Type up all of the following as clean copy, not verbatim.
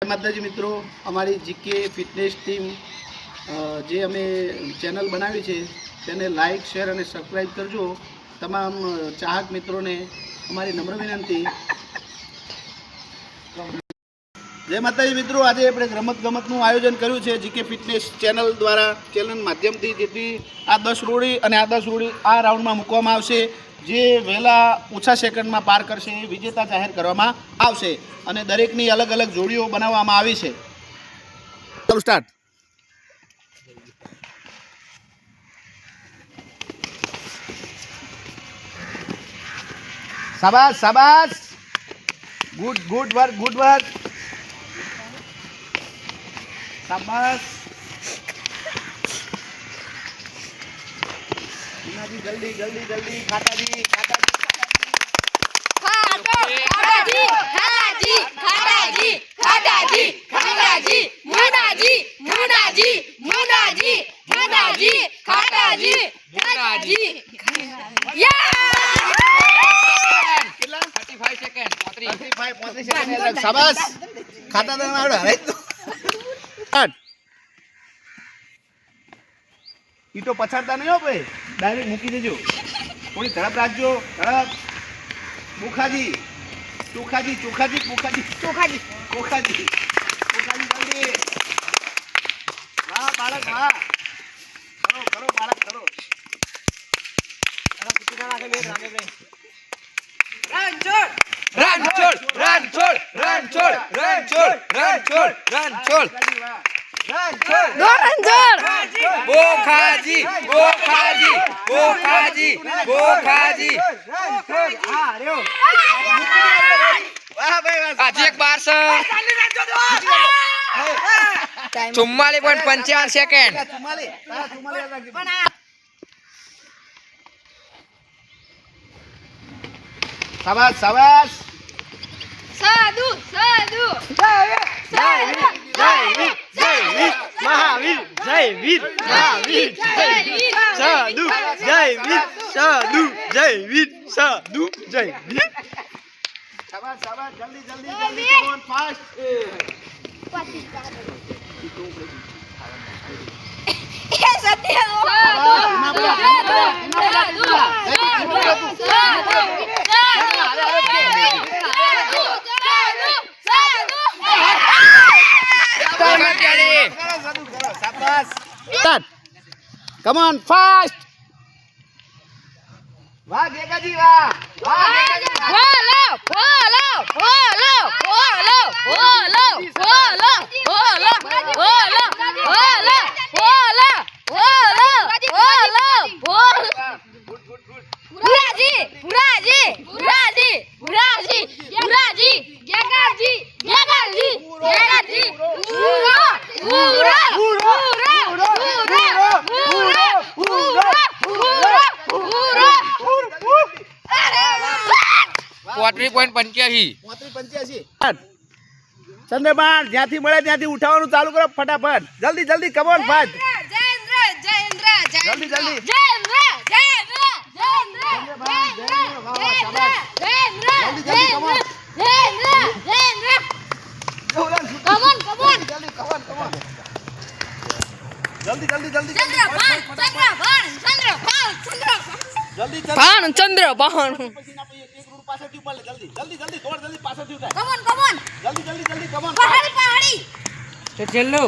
માતાજી મિત્રો, અમારી જીકે ફિટનેસ ટીમ જે અમે ચેનલ બનાવી છે તેને લાઈક, શેર અને સબસ્ક્રાઈબ કરજો. તમામ ચાહક મિત્રોને અમારી નમ્ર વિનંતી. જય માતાજી મિત્રો, આજે આપણે રમતગમતનું આયોજન કર્યું છે જીકે ફિટનેસ ચેનલ દ્વારા, ચેનલ માધ્યમથી. જેથી આ 10 રોડી અને આ 10 રોડી આ રાઉન્ડમાં મૂકવામાં આવશે. જે વહેલા ઓછા સેકન્ડમાં પાર કરશે એ વિજેતા જાહેર કરવામાં આવશે અને દરેકની અલગ અલગ જોડીઓ બનાવવામાં આવી છે. ચાલો સ્ટાર્ટ. શાબાશ શાબાશ, good good work, good work, શાબાશ. હિનાજી જલ્દી જલ્દી જલ્દી, ખાટાજી ખાટાજી શાબાશ. ખાતા તો આવડે. ઈટો પછાડતા નહીં હો ભાઈ, ડાયરેક્ટ મૂકી દેજો. થોડી ઝડપ રાખજો, ઝડપ. મુખાજી ચોખાજી ચોખાજી મુખાજી ચોખાજી ચોખાજી ચોખાજી જલ્દી. વાહ બાળક વાહ, કરો કરો બાળક કરો. રન છોડ રન છોડ રન છોડ રન છોડ રન છોડ રન છોડ રન છોડ બોખાજી બોખાજી બોખાજી બોખાજી. આજે એક 44.55 સેકન્ડ. શાબાશ શાબાશ. સાધુ સાધુ મહાવીર જય વીર મહાવીર જય વીર સાધુ જય વીર સાધુ જય વીર સાધુ જય વીર. શાબાશ શાબાશ, જલ્દી જલ્દી જલ્દી, come on fast. Come on, fast. વાહ ગેગાજી વાહ. વાહ ગેગાજી વાહ. Follow follow follow follow follow follow follow follow follow follow follow follow. Good good good. પુરાજી પુરાજી પુરાજી પુરાજી પુરાજી ગેગાજી ગેગાજી ગેગાજી પૂરો પૂરો પૂરો પૂરો પૂરો પૂરો. 34.85. ચંદ્રબાણ જ્યાંથી મળે ત્યાંથી ઉઠાવવાનું ચાલુ કરો ફટાફટ. જલ્દી જલ્દી, કમ ઓન ફાસ્ટ. જલ્દી જલ્દી. જલ્દી જલ્દી જલ્દી જલ્દી ચંદ્રબાણ પછી ના પછી એક રૂટ પાછળથી ઉપર લે. જલ્દી જલ્દી જલ્દી દોડ, જલ્દી પાછળથી ઉઠાય. કમોન જલ્દી જલ્દી જલ્દી, કમ ઓન. પહાડી પહાડી છેલ્લો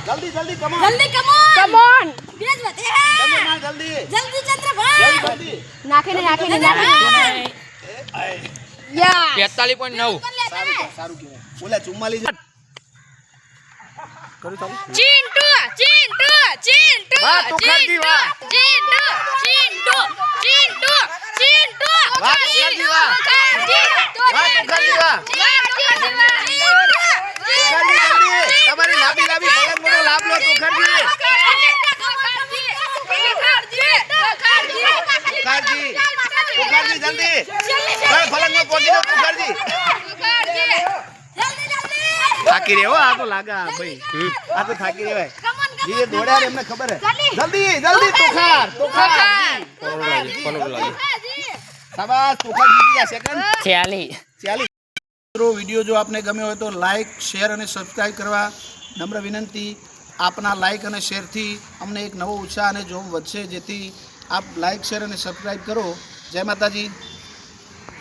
જલ્દી જલ્દી, કમ ઓન. જલ્દી કમોન બેસ વતે ચંદ્રબાણ જલ્દી જલ્દી ચંદ્રબાણ જલ્દી. નાખીને યા 43.9. સારું કહેવાય. બોલે 44. કરું ચાલુ. ચિંટુ ચિંટુ ચિંટુ વાહ, તુખારજી, વાહ. ચિંટુ ચિંટુ ચિંટુ ચિંટુ વાહ, તુખારજી, વાહ. વાહ, તુખારજી, વાહ. તુખારજી જલ્દી. તમારી લાંબી લાંબી પલંગનો લાભ લો તુખારજી. તુખારજી તુખારજી જલ્દી. પલંગમાં પહોંચી જાઓ તુખારજી. થાકી રહ્યો આ તો લાગે ભાઈ, આ તો થાકી રહ્યો. જે દોડ્યા એમને ખબર હે. જલ્દી જલ્દી તુખાર તુખાર. શાબાશ તુખાર જીતી ગયા. સેકન્ડ 46. 40. મિત્રો વિડીયો જો આપને ગમ્યો હોય તો લાઇક શેર અને સબસ્ક્રાઈબ કરવા નમ્ર વિનંતી. આપના લાઇક અને શેરથી અમને એક નવો ઉત્સાહ અને જોમ વધશે, જેથી આપ લાઇક શેર અને સબસ્ક્રાઈબ કરો. જય માતાજી.